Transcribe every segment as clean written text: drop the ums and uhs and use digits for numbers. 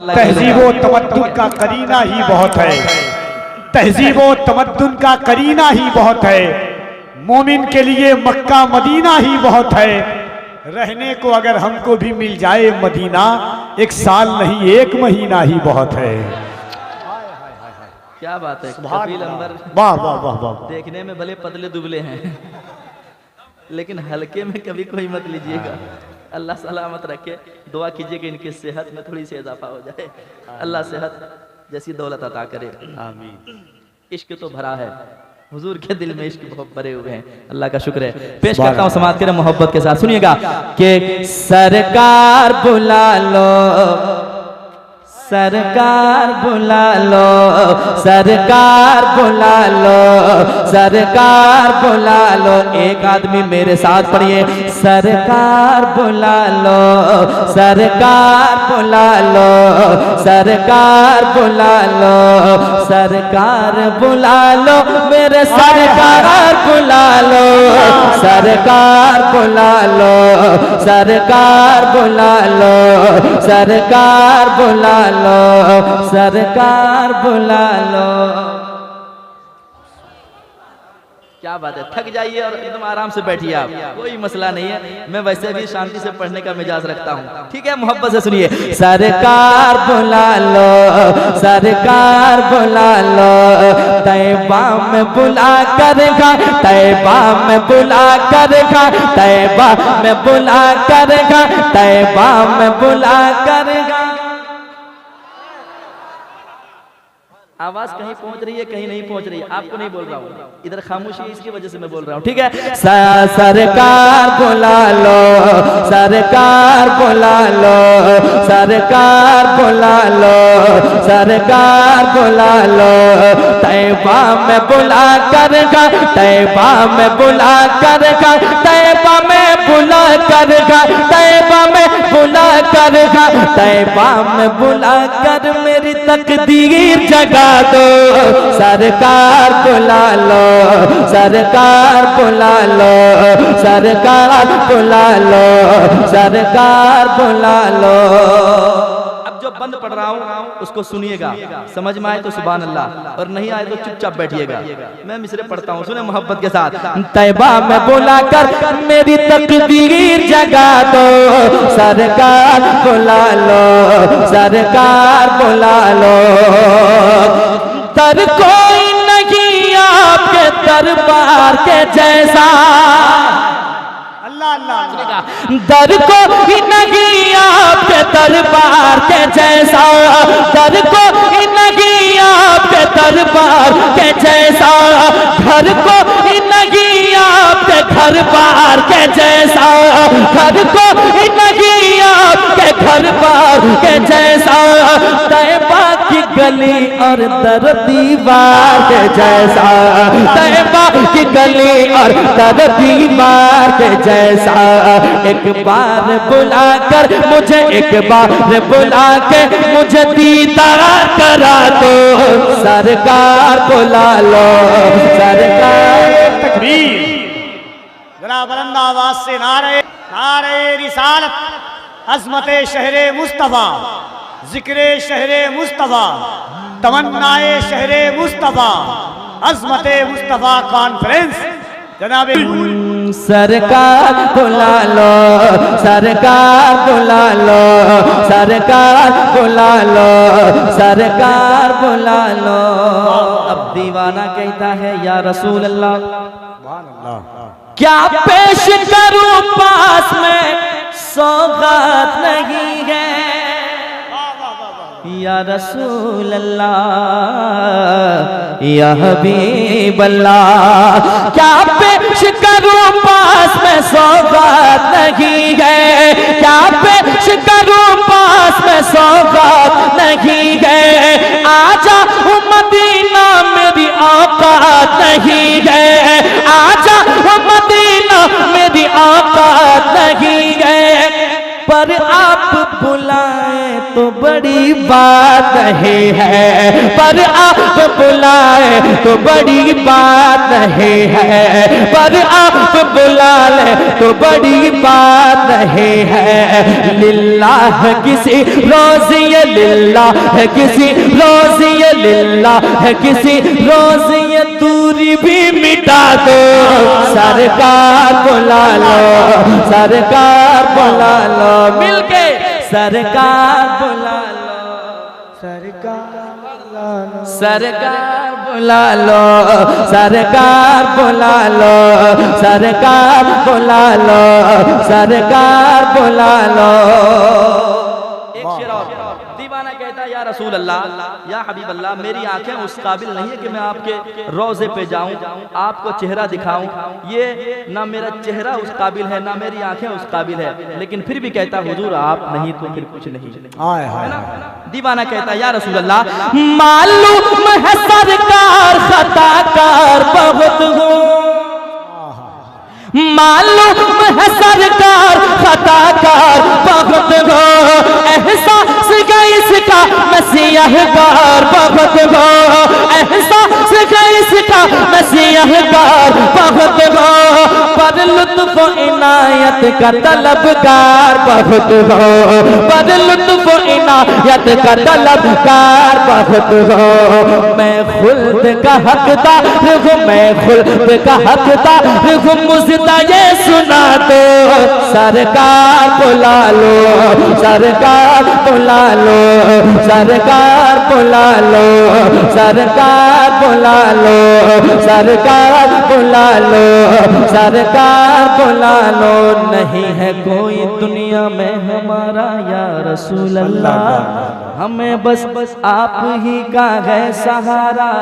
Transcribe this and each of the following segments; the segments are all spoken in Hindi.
तहजीब व तमद्दुन का करीना ही बहुत है, तहजीब व तमद्दुन का करीना ही बहुत है। मोमिन के लिए मक्का मदीना ही बहुत है। रहने को अगर हमको भी मिल जाए मदीना, एक साल नहीं एक महीना ही बहुत है। क्या बात है कपिल अंबर, वाह वाह वाह वाह। देखने में भले पतले दुबले हैं लेकिन हल्के में कभी कोई मत लीजिएगा। अल्लाह सलामत रखे। दुआ कीजिए कि इनकी सेहत में थोड़ी सी इजाफा हो जाए, अल्लाह सेहत जैसी दौलत अता करे। आमीन। इश्क तो भरा है, हुजूर के दिल में इश्क बहुत भरे हुए हैं, अल्लाह का शुक्र है। पेश करता हूँ समाअत करें मोहब्बत के साथ, सुनिएगा कि सरकार बुला लो, सरकार बुला लो, सरकार बुला लो, सरकार बुला लो। एक आदमी मेरे साथ पढ़िए, सरकार बुला लो, सरकार बुला लो, सरकार बुला लो, सरकार बुला लो, मेरे सरकार बुला लो, सरकार बुला लो, सरकार बुला लो, सरकार बुला लो, सरकार बुला लो। क्या बात है, थक जाइए और एकदम आराम से बैठिए आप, कोई मसला नहीं है। मैं वैसे भी शांति से पढ़ने का मिजाज रखता हूँ, ठीक है। मोहब्बत से सुनिए, सरकार बुला लो, सरकार बुला लो, तैबा में बुला कर खा, तैबा में बुला कर खा, तैबा में बुला कर खा, तैबा में बुला कर खा। आवाज कहीं पहुंच रही है, कहीं नहीं पहुंच रही है, आपको नहीं बोल रहा हूँ, इधर खामोशी है, इसकी वजह से मैं बोल रहा हूँ, ठीक है। सरकार बुला लो, सरकार बुला लो, सरकार बुला लो, सरकार बुला लो, तैबा में बुला कर खा, तैबा में बुला कर खा, तैबा में बुला कर खा, तैबा में बुला कर खा, तैबा में बुला कर मेरी तकदीर जगा दो। सरकार बुला लो, सरकार बुला लो, सरकार बुला लो, सरकार बुला लो। अब जो बंद पढ़ रहा हूँ उसको सुनिएगा, समझ में आए तो सुभान अल्लाह, और नहीं आए तो चुपचाप बैठिएगा। मैं मिसरे पढ़ता हूँ, सुने मोहब्बत के साथ। तैबा में बुला कर मेरी तकदीर जगा दो, सरकार बुला लो, सरकार बुला लो। दर कोई नहीं आपके दरबार के जैसा, अल्लाह अल्लाह। दर कोई नहीं आपके दरबार के जैसा, दर कोई नहीं आपके दरबार के जैसा, घर को नहीं आपके घर बार के जैसा, घर को नहीं आपके घर बार के जैसा, तैबा की गली और दर दीवार के जैसा, तैबा की गली और दर दीवार के जैसा। एक बार बुला कर मुझे, एक बार बुला के मुझे दीदार करा दो, सरकार बुला लो, सरकार। तकबीर, जरा बुलंद आवाज से नारे, नारे रिसालत, अज़मते शहरे मुस्तफा, जिक्रे शहरे मुस्तफा, तमन्नाए शहरे मुस्तफा, अज़मते मुस्तफा कॉन्फ्रेंस जनाबे। सरकार बुला लो, सरकार बुला लो, सरकार बुला लो, सरकार बुला लो। अब दीवाना कहता है या रसूल अल्लाह, क्या पेश करूं पास में सौगात नहीं है, या रसूल अल्लाह, या हबीब अल्लाह। क्या पेश करूं पास में सौगात नहीं है, क्या पेश करूं पास में सौगात नहीं है। आजा मदीना मेरी औकात नहीं है, आजा मदीना मेरी औकात नहीं है, पर आप बुलाए तो बड़ी बात नहीं है, पर आप बुलाए तो बड़ी बात नहीं है, पर आप बुला ले तो बड़ी बात नहीं है। लिल्लाह किसी रोज़ ये लिल्लाह है, किसी रोज़ ये लिल्लाह है, किसी रोज़ ये दूरी भी मिटा दो। सरकार बुला लो, सरकार बुला लो, मिलके सरकार बुला लो, सरकार बुला लो, सरकार बुला लो, सरकार बुला लो, सरकार बुला लो। एक शेर और, दीवाना कहता है या रसूल अल्लाह, या हबीब अल्लाह, मेरी आंखें उस काबिल नहीं है कि मैं आपके रोज़े पे जाऊं, आपको चेहरा दिखाऊं, ये ना मेरा चेहरा उस काबिल है, ना मेरी आंखें उस काबिल है, लेकिन फिर भी कहता हुजूर आप नहीं तो फिर कुछ नहीं, है ना। दीवाना कहता है या रसूल अल्लाह, मालूम है सरकार खताकार बहुत हो, मालूम है सरकार खताकार बहुत हो, एहसास का इसका मसीहगार बहुत हो, एहसास का इसका मसीहगार बहुत हो, पर लुत्फ इनायत का तलबगार बहुत हो, पर लुत्फ इनायत का तलबगार बहुत हो। मैं खुल्द का हकदार हूँ, मैं खुल्द का हकदार हूँ, मुझे ये सुना दो। सरकार बुला लो, सरकार बुला लो, सरकार बुला लो, सरकार बुला लो, सरकार बुला लो, सरकार बुला लो। नहीं है कोई दुनिया में हमारा या रसूल अल्लाह, हमें बस आप ही का है सहारा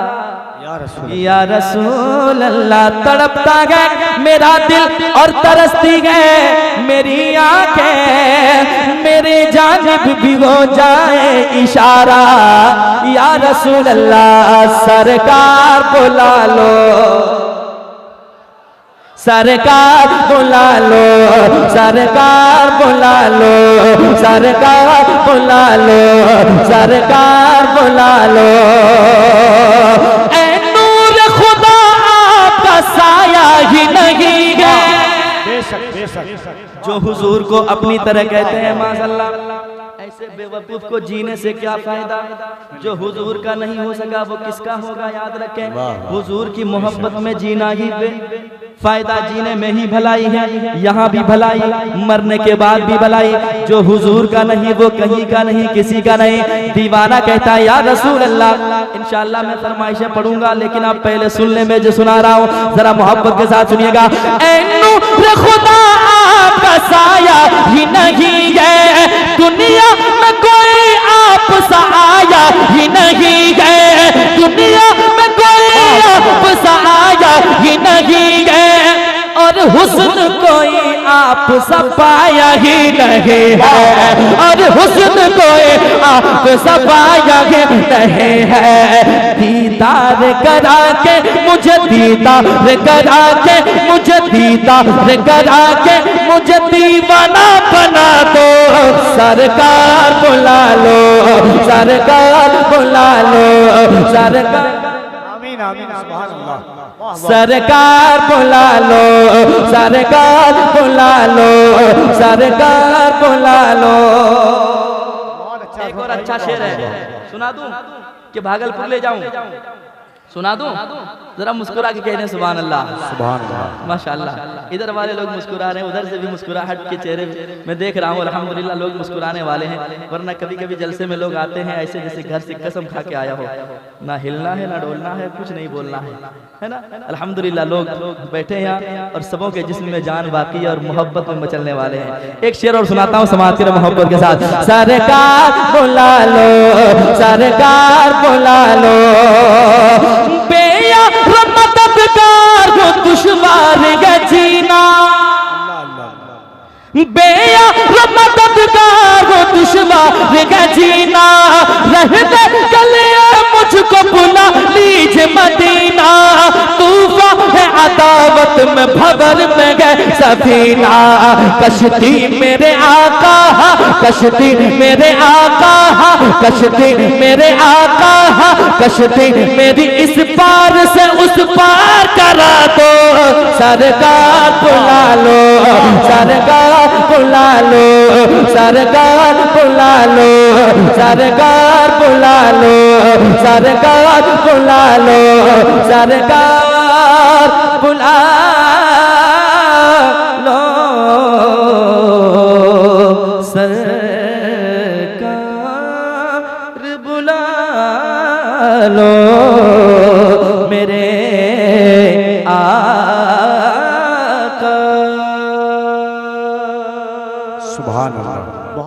या रसूल अल्लाह। तड़पता है मेरा दिल और तरसती है मेरी आंखें, मेरे जानिब भी हो जाए इशारा या रसूल अल्लाह। सरकार बुला लो, सरकार बुला लो, सरकार बुला लो, सरकार बुला लो, सरकार बुला लो। ऐ नूर खुदा आपका साया ही नहीं है, बेशक बेशक, जो हुजूर को अपनी तरह कहते हैं माशाअल्लाह। ऐसे बेवकूफ को जीने से क्या फायदा, जो हुजूर का नहीं हो सका वो किसका होगा। याद रखें, हुजूर की मोहब्बत में जीना ही फायदा, जीने में ही भलाई है, यहाँ भी भलाई, मरने के बाद भी भलाई। जो हुजूर का नहीं वो कहीं का नहीं, किसी का नहीं। दीवाना कहता है या रसूल अल्लाह। इंशाअल्लाह मैं फरमाइशें पढ़ूंगा, लेकिन आप पहले सुनने में जो सुना रहा हूँ जरा मोहब्बत के साथ सुनिएगा। ऐ नूर खुदा आपका साया ही नहीं है, दुनिया में कोई आप सा आया ही नहीं है, दुनिया में कोई आप सा आया ही नहीं है, और हुस्न कोई आप सा पाया ही नहीं है, और हुस्न कोई आप सा पाया ही नहीं है। दीदार करा के मुझे, दीदार करा के मुझे, दीदार करा के मुझे दीवाना बना दो। सरकार बुला लो, सरकार बुला लो, सरकार, आमीन आमीन, सुभान अल्लाह। सरकार बुला लो, सरकार बुला लो, सरकार बुला लो। एक और अच्छा शेर है, सुना दूं कि भागलपुर ले जाऊं? सुना दूं? जरा मुस्कुरा के कहने सुभान अल्लाह, सुभान अल्लाह, माशाअल्लाह। इधर वाले लोग मुस्कुरा रहे हैं, उधर से भी मुस्कुराहट के चेहरे मैं देख रहा हूँ। अल्हम्दुलिल्लाह लोग मुस्कुराने वाले हैं, वरना कभी कभी जलसे में लोग आते हैं ऐसे जैसे घर से कसम खा के आया हो, ना हिलना है ना डोलना है, कुछ नहीं बोलना है ना। अल्हम्दुलिल्लाह लोग बैठे हैं यहाँ और सबों के जिस्म में जान बाकी है और मोहब्बत में मचलने वाले हैं। एक शेर और सुनाता हूँ समाज के मोहब्बत के साथ। सरकार बुला लो, सरकार बुला लो, मददगार हो दुश्वार है जीना, बेया मददगार हो दुश्वार है जीना, रहने के लिए मुझको बुला लीजिए मदीना, तूफान है अदावत में भवर में गए सफीना, कश्ती मेरे आका कश्ती मेरे आका, कश्ती मेरे आका, कश्ती मेरी इस पार से उस पार करा दो। सरकार बुला लो, सरकार बुला लो, सरकार बुला लो, सरकार बुला लो, सरकार बुला लो, सरकार बुला लो, सरकार बुला लो मेरे आका। सुभान अल्लाह।